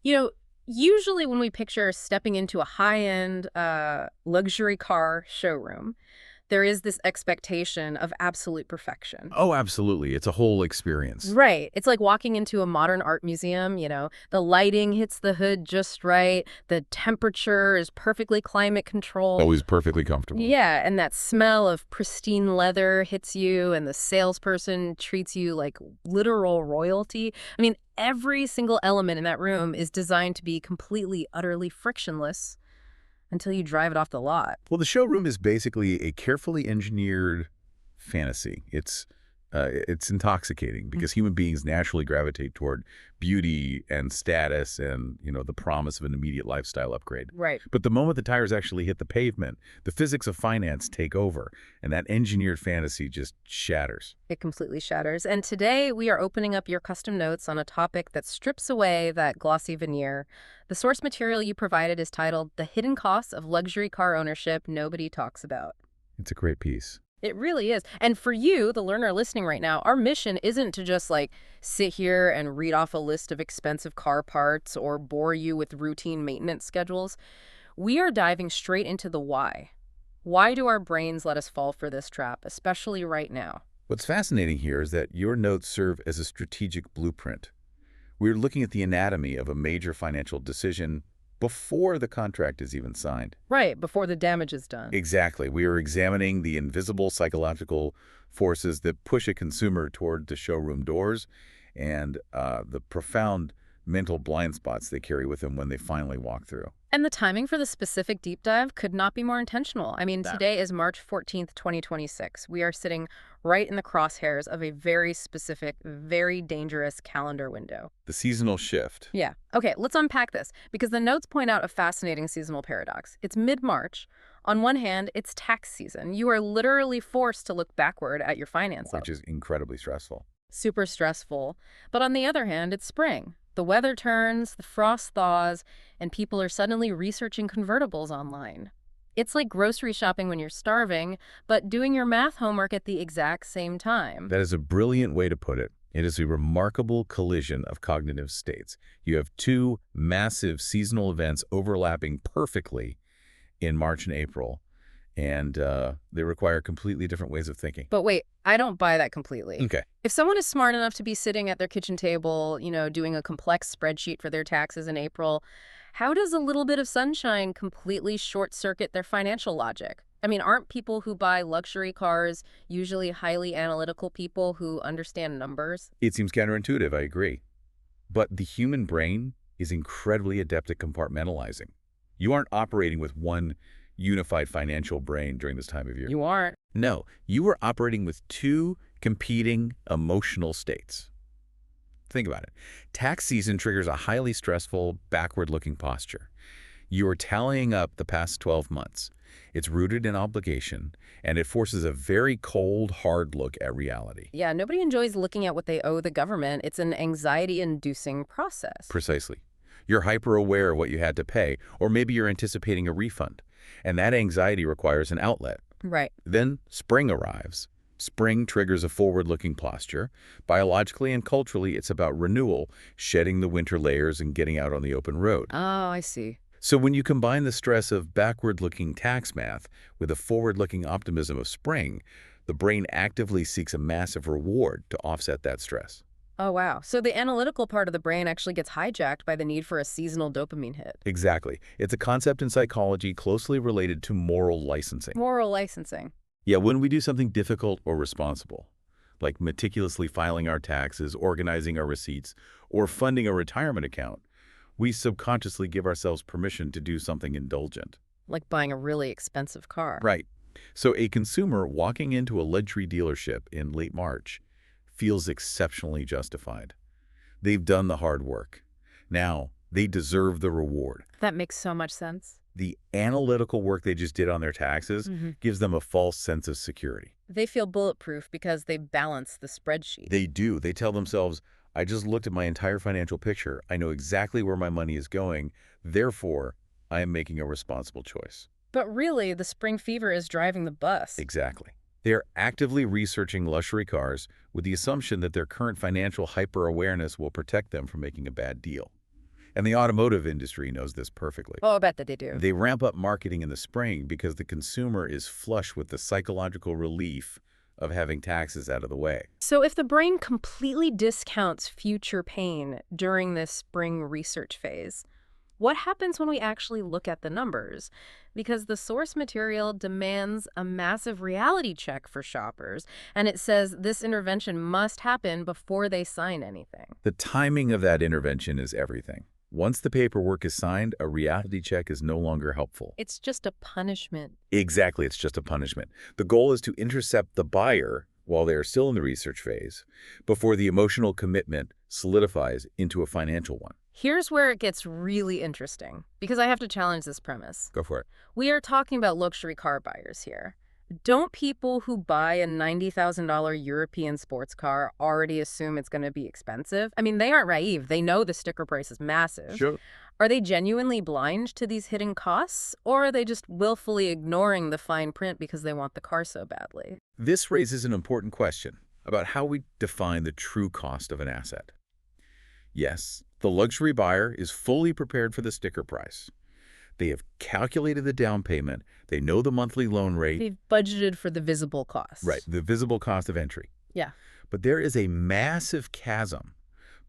You know, usually when we picture stepping into a high-end luxury car showroom, there is this expectation of absolute perfection. Oh, absolutely. It's a whole experience. Right. It's like walking into a modern art museum, the lighting hits the hood just right, the temperature is perfectly climate controlled. Always perfectly comfortable. Yeah, and that smell of pristine leather hits you, and the salesperson treats you like literal royalty. I mean, every single element in that room is designed to be completely, utterly frictionless until you drive it off the lot. Well, the showroom is basically a carefully engineered fantasy. It's intoxicating because human beings naturally gravitate toward beauty and status and, the promise of an immediate lifestyle upgrade. Right. But the moment the tires actually hit the pavement, the physics of finance take over, and that engineered fantasy just shatters. It completely shatters. And today we are opening up your custom notes on a topic that strips away that glossy veneer. The source material you provided is titled "The Hidden Costs of Luxury Car Ownership Nobody Talks About." It's a great piece. It really is. And for you, the learner listening right now, our mission isn't to just sit here and read off a list of expensive car parts or bore you with routine maintenance schedules. We are diving straight into the why. Why do our brains let us fall for this trap, especially right now? What's fascinating here is that your notes serve as a strategic blueprint. We're looking at the anatomy of a major financial decision before the contract is even signed. Right, before the damage is done. Exactly. We are examining the invisible psychological forces that push a consumer toward the showroom doors and the profound mental blind spots they carry with them when they finally walk through. And the timing for the specific deep dive could not be more intentional. I mean, today is March 14th, 2026. We are sitting right in the crosshairs of a very specific, very dangerous calendar window. The seasonal shift. Yeah. Okay, let's unpack this, because the notes point out a fascinating seasonal paradox. It's mid-March. On one hand, it's tax season. You are literally forced to look backward at your finances. Which is incredibly stressful. Super stressful. But on the other hand, it's spring. The weather turns, the frost thaws, and people are suddenly researching convertibles online. It's like grocery shopping when you're starving, but doing your math homework at the exact same time. That is a brilliant way to put it. It is a remarkable collision of cognitive states. You have two massive seasonal events overlapping perfectly in March and April, and they require completely different ways of thinking. But wait, I don't buy that completely. Okay. If someone is smart enough to be sitting at their kitchen table, doing a complex spreadsheet for their taxes in April, how does a little bit of sunshine completely short-circuit their financial logic? I mean, aren't people who buy luxury cars usually highly analytical people who understand numbers? It seems counterintuitive, I agree. But the human brain is incredibly adept at compartmentalizing. You aren't operating with one unified financial brain during this time of year. You aren't. No, you are operating with two competing emotional states. Think about it. Tax season triggers a highly stressful, backward-looking posture. You are tallying up the past 12 months. It's rooted in obligation, and it forces a very cold, hard look at reality. Yeah, nobody enjoys looking at what they owe the government. It's an anxiety-inducing process. Precisely. You're hyper-aware of what you had to pay, or maybe you're anticipating a refund. And that anxiety requires an outlet. Right. Then spring arrives. Spring triggers a forward-looking posture. Biologically and culturally, it's about renewal, shedding the winter layers and getting out on the open road. Oh, I see. So when you combine the stress of backward-looking tax math with the forward-looking optimism of spring, the brain actively seeks a massive reward to offset that stress. Oh, wow. So the analytical part of the brain actually gets hijacked by the need for a seasonal dopamine hit. Exactly. It's a concept in psychology closely related to moral licensing. Moral licensing. Yeah, when we do something difficult or responsible, like meticulously filing our taxes, organizing our receipts, or funding a retirement account, we subconsciously give ourselves permission to do something indulgent. Like buying a really expensive car. Right. So a consumer walking into a luxury dealership in late March feels exceptionally justified. They've done the hard work. Now, they deserve the reward. That makes so much sense. The analytical work they just did on their taxes gives them a false sense of security. They feel bulletproof because they balance the spreadsheet. They do. They tell themselves, I just looked at my entire financial picture. I know exactly where my money is going. Therefore, I am making a responsible choice. But really, the spring fever is driving the bus. Exactly. They are actively researching luxury cars with the assumption that their current financial hyper-awareness will protect them from making a bad deal. And the automotive industry knows this perfectly. Oh, I bet that they do. They ramp up marketing in the spring because the consumer is flush with the psychological relief of having taxes out of the way. So if the brain completely discounts future pain during this spring research phase, what happens when we actually look at the numbers? Because the source material demands a massive reality check for shoppers, and it says this intervention must happen before they sign anything. The timing of that intervention is everything. Once the paperwork is signed, a reality check is no longer helpful. It's just a punishment. Exactly, it's just a punishment. The goal is to intercept the buyer while they are still in the research phase, before the emotional commitment solidifies into a financial one. Here's where it gets really interesting, because I have to challenge this premise. Go for it. We are talking about luxury car buyers here. Don't people who buy a $90,000 European sports car already assume it's going to be expensive? I mean, they aren't naive. They know the sticker price is massive. Sure. Are they genuinely blind to these hidden costs, or are they just willfully ignoring the fine print because they want the car so badly? This raises an important question about how we define the true cost of an asset. Yes, the luxury buyer is fully prepared for the sticker price. They have calculated the down payment. They know the monthly loan rate. They've budgeted for the visible costs. Right, the visible cost of entry. Yeah. But there is a massive chasm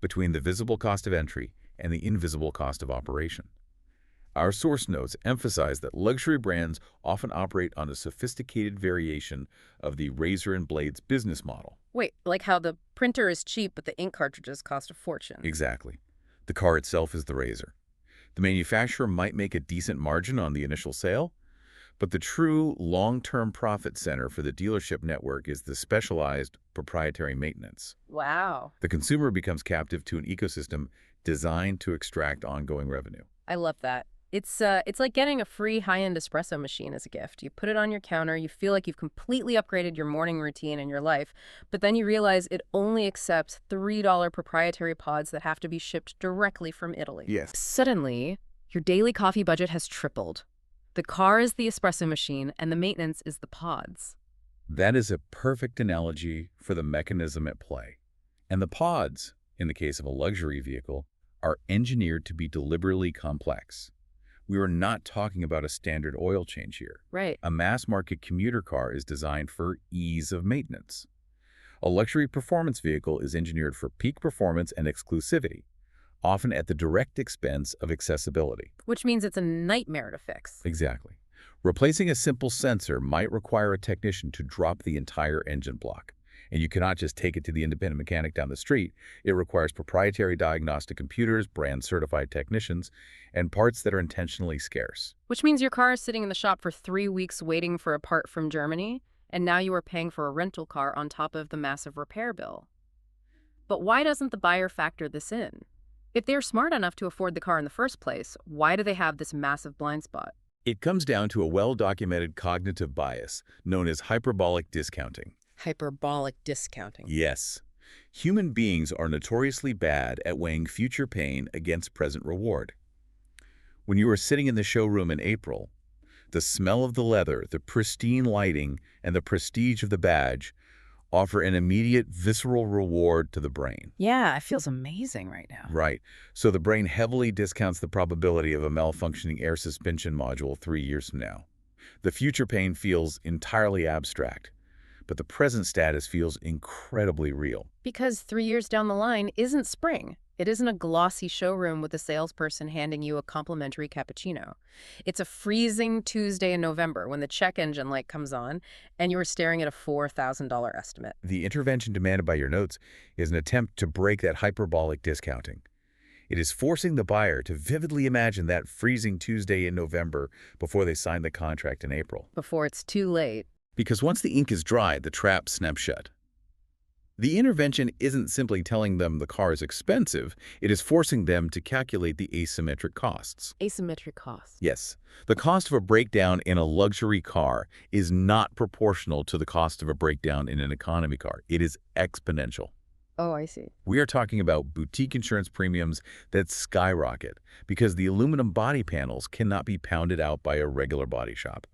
between the visible cost of entry and the invisible cost of operation. Our source notes emphasize that luxury brands often operate on a sophisticated variation of the razor and blades business model. Wait, like how the printer is cheap, but the ink cartridges cost a fortune. Exactly. The car itself is the razor. The manufacturer might make a decent margin on the initial sale, but the true long-term profit center for the dealership network is the specialized proprietary maintenance. Wow. The consumer becomes captive to an ecosystem designed to extract ongoing revenue. I love that. It's like getting a free high-end espresso machine as a gift. You put it on your counter, you feel like you've completely upgraded your morning routine in your life, but then you realize it only accepts $3 proprietary pods that have to be shipped directly from Italy. Yes. Suddenly, your daily coffee budget has tripled. The car is the espresso machine, and the maintenance is the pods. That is a perfect analogy for the mechanism at play. And the pods, in the case of a luxury vehicle, are engineered to be deliberately complex. We are not talking about a standard oil change here. Right. A mass-market commuter car is designed for ease of maintenance. A luxury performance vehicle is engineered for peak performance and exclusivity, often at the direct expense of accessibility. Which means it's a nightmare to fix. Exactly. Replacing a simple sensor might require a technician to drop the entire engine block. And you cannot just take it to the independent mechanic down the street. It requires proprietary diagnostic computers, brand-certified technicians, and parts that are intentionally scarce. Which means your car is sitting in the shop for 3 weeks waiting for a part from Germany, and now you are paying for a rental car on top of the massive repair bill. But why doesn't the buyer factor this in? If they're smart enough to afford the car in the first place, why do they have this massive blind spot? It comes down to a well-documented cognitive bias known as hyperbolic discounting. Hyperbolic discounting. Yes. Human beings are notoriously bad at weighing future pain against present reward. When you are sitting in the showroom in April, the smell of the leather, the pristine lighting, and the prestige of the badge offer an immediate visceral reward to the brain. Yeah, it feels amazing right now. Right. So the brain heavily discounts the probability of a malfunctioning air suspension module 3 years from now. The future pain feels entirely abstract, but the present status feels incredibly real. Because 3 years down the line isn't spring. It isn't a glossy showroom with a salesperson handing you a complimentary cappuccino. It's a freezing Tuesday in November when the check engine light comes on and you're staring at a $4,000 estimate. The intervention demanded by your notes is an attempt to break that hyperbolic discounting. It is forcing the buyer to vividly imagine that freezing Tuesday in November before they sign the contract in April. Before it's too late. Because once the ink is dry, the trap snaps shut. The intervention isn't simply telling them the car is expensive, it is forcing them to calculate the asymmetric costs. Asymmetric costs. Yes, the cost of a breakdown in a luxury car is not proportional to the cost of a breakdown in an economy car. It is exponential. Oh, I see. We are talking about boutique insurance premiums that skyrocket because the aluminum body panels cannot be pounded out by a regular body shop.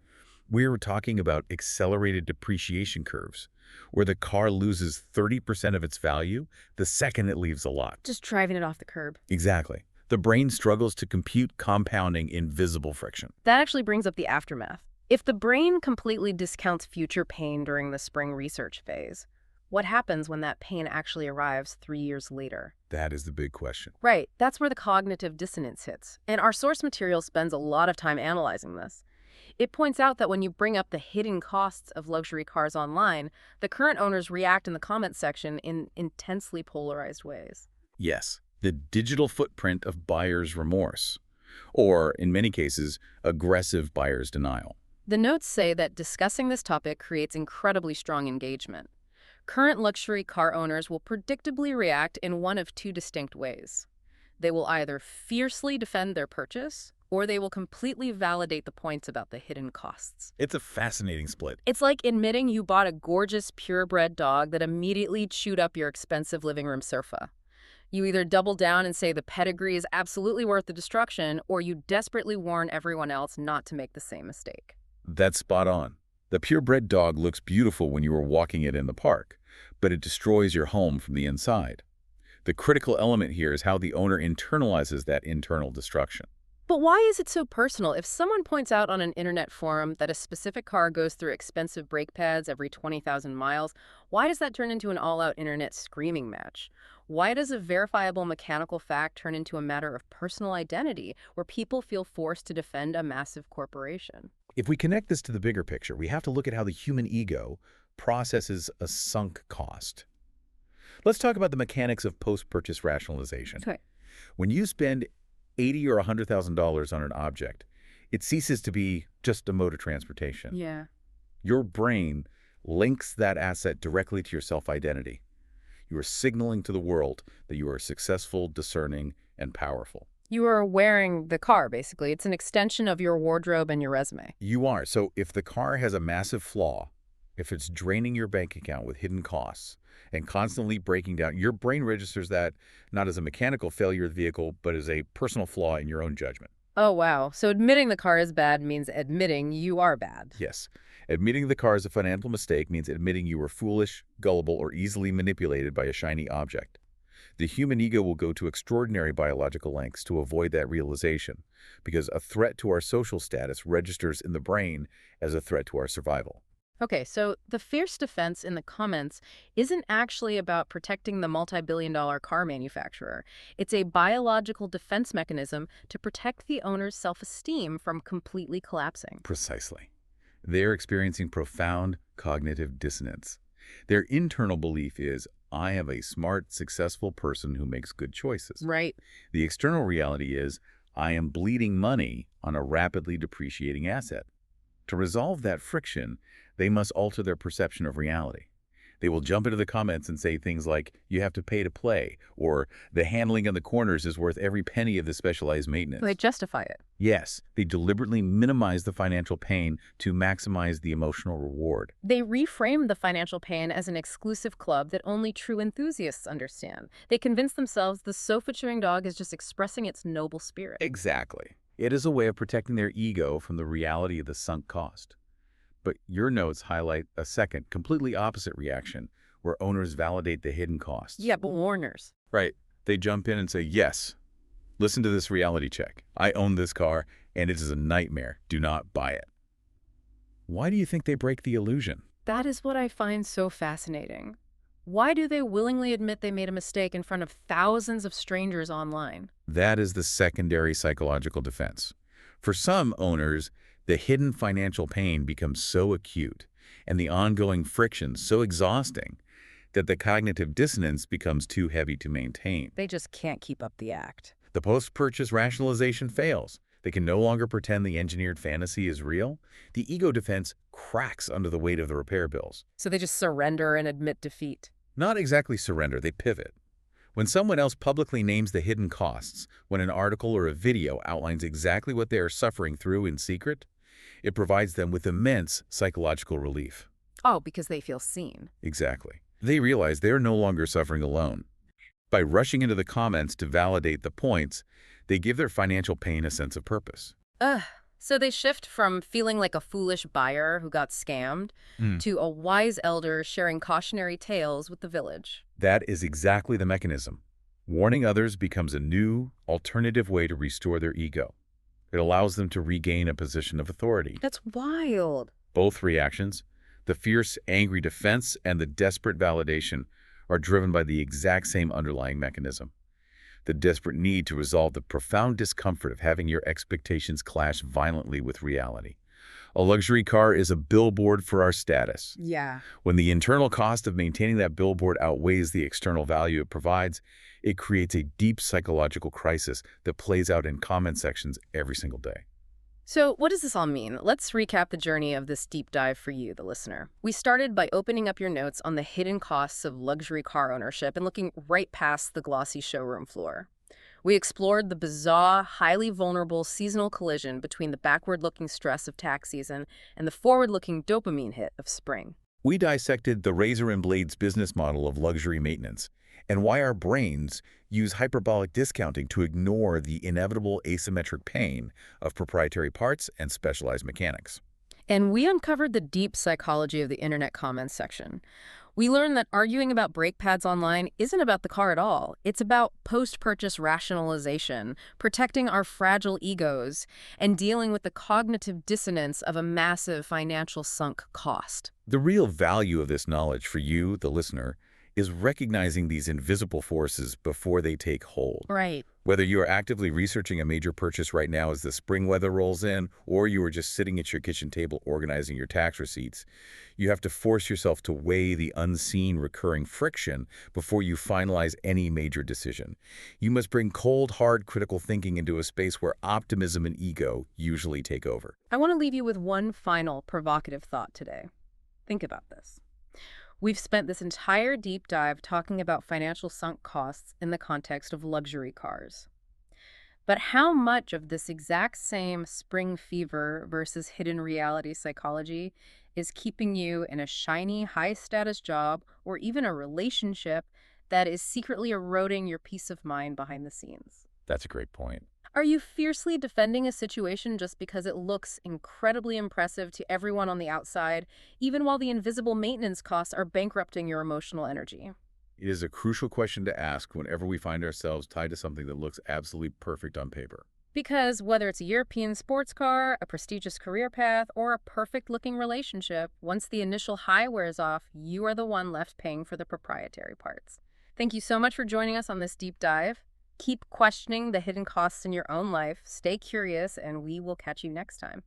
We're talking about accelerated depreciation curves, where the car loses 30% of its value the second it leaves the lot. Just driving it off the curb. Exactly. The brain struggles to compute compounding invisible friction. That actually brings up the aftermath. If the brain completely discounts future pain during the spring research phase, what happens when that pain actually arrives 3 years later? That is the big question. Right, that's where the cognitive dissonance hits. And our source material spends a lot of time analyzing this. It points out that when you bring up the hidden costs of luxury cars online, the current owners react in the comments section in intensely polarized ways. Yes, the digital footprint of buyer's remorse, or in many cases, aggressive buyer's denial. The notes say that discussing this topic creates incredibly strong engagement. Current luxury car owners will predictably react in one of two distinct ways. They will either fiercely defend their purchase, or they will completely validate the points about the hidden costs. It's a fascinating split. It's like admitting you bought a gorgeous purebred dog that immediately chewed up your expensive living room sofa. You either double down and say the pedigree is absolutely worth the destruction, or you desperately warn everyone else not to make the same mistake. That's spot on. The purebred dog looks beautiful when you are walking it in the park, but it destroys your home from the inside. The critical element here is how the owner internalizes that internal destruction. But why is it so personal? If someone points out on an internet forum that a specific car goes through expensive brake pads every 20,000 miles, why does that turn into an all-out internet screaming match? Why does a verifiable mechanical fact turn into a matter of personal identity, where people feel forced to defend a massive corporation? If we connect this to the bigger picture, we have to look at how the human ego processes a sunk cost. Let's talk about the mechanics of post-purchase rationalization. Okay. When you spend $80,000 or $100,000 on an object, it ceases to be just a mode of transportation. Yeah. Your brain links that asset directly to your self-identity. You are signaling to the world that you are successful, discerning, and powerful. You are wearing the car, basically. It's an extension of your wardrobe and your resume. You are. So if the car has a massive flaw, if it's draining your bank account with hidden costs and constantly breaking down, your brain registers that not as a mechanical failure of the vehicle, but as a personal flaw in your own judgment. Oh, wow. So admitting the car is bad means admitting you are bad. Yes. Admitting the car is a financial mistake means admitting you were foolish, gullible, or easily manipulated by a shiny object. The human ego will go to extraordinary biological lengths to avoid that realization, because a threat to our social status registers in the brain as a threat to our survival. Okay, so the fierce defense in the comments isn't actually about protecting the multi-billion-dollar car manufacturer. It's a biological defense mechanism to protect the owner's self-esteem from completely collapsing. Precisely. They're experiencing profound cognitive dissonance. Their internal belief is, I am a smart, successful person who makes good choices. Right. The external reality is, I am bleeding money on a rapidly depreciating asset. To resolve that friction, they must alter their perception of reality. They will jump into the comments and say things like, you have to pay to play, or the handling on the corners is worth every penny of the specialized maintenance. They justify it. Yes, they deliberately minimize the financial pain to maximize the emotional reward. They reframe the financial pain as an exclusive club that only true enthusiasts understand. They convince themselves the sofa-chewing dog is just expressing its noble spirit. Exactly. It is a way of protecting their ego from the reality of the sunk cost. But your notes highlight a second, completely opposite reaction, where owners validate the hidden costs. Yeah, but warners. Right. They jump in and say, yes, listen to this reality check. I own this car, and it is a nightmare. Do not buy it. Why do you think they break the illusion? That is what I find so fascinating. Why do they willingly admit they made a mistake in front of thousands of strangers online? That is the secondary psychological defense. For some owners, the hidden financial pain becomes so acute and the ongoing friction so exhausting that the cognitive dissonance becomes too heavy to maintain. They just can't keep up the act. The post-purchase rationalization fails. They can no longer pretend the engineered fantasy is real. The ego defense cracks under the weight of the repair bills. So they just surrender and admit defeat. Not exactly surrender, they pivot. When someone else publicly names the hidden costs, when an article or a video outlines exactly what they are suffering through in secret, it provides them with immense psychological relief. Oh, because they feel seen. Exactly. They realize they're no longer suffering alone. By rushing into the comments to validate the points, they give their financial pain a sense of purpose. So they shift from feeling like a foolish buyer who got scammed to a wise elder sharing cautionary tales with the village. That is exactly the mechanism. Warning others becomes a new, alternative way to restore their ego. It allows them to regain a position of authority. That's wild. Both reactions, the fierce, angry defense and the desperate validation, are driven by the exact same underlying mechanism: the desperate need to resolve the profound discomfort of having your expectations clash violently with reality. A luxury car is a billboard for our status. Yeah. When the internal cost of maintaining that billboard outweighs the external value it provides, it creates a deep psychological crisis that plays out in comment sections every single day. So what does this all mean? Let's recap the journey of this deep dive for you, the listener. We started by opening up your notes on the hidden costs of luxury car ownership and looking right past the glossy showroom floor. We explored the bizarre, highly vulnerable seasonal collision between the backward-looking stress of tax season and the forward-looking dopamine hit of spring. We dissected the razor and blades business model of luxury maintenance and why our brains use hyperbolic discounting to ignore the inevitable asymmetric pain of proprietary parts and specialized mechanics. And we uncovered the deep psychology of the internet comments section. We learned that arguing about brake pads online isn't about the car at all. It's about post-purchase rationalization, protecting our fragile egos, and dealing with the cognitive dissonance of a massive financial sunk cost. The real value of this knowledge for you, the listener, is recognizing these invisible forces before they take hold. Right. Whether you are actively researching a major purchase right now as the spring weather rolls in, or you are just sitting at your kitchen table organizing your tax receipts, you have to force yourself to weigh the unseen recurring friction before you finalize any major decision. You must bring cold, hard, critical thinking into a space where optimism and ego usually take over. I want to leave you with one final provocative thought today. Think about this. We've spent this entire deep dive talking about financial sunk costs in the context of luxury cars. But how much of this exact same spring fever versus hidden reality psychology is keeping you in a shiny, high-status job or even a relationship that is secretly eroding your peace of mind behind the scenes? That's a great point. Are you fiercely defending a situation just because it looks incredibly impressive to everyone on the outside, even while the invisible maintenance costs are bankrupting your emotional energy? It is a crucial question to ask whenever we find ourselves tied to something that looks absolutely perfect on paper. Because whether it's a European sports car, a prestigious career path, or a perfect-looking relationship, once the initial high wears off, you are the one left paying for the proprietary parts. Thank you so much for joining us on this deep dive. Keep questioning the hidden costs in your own life, stay curious, and we will catch you next time.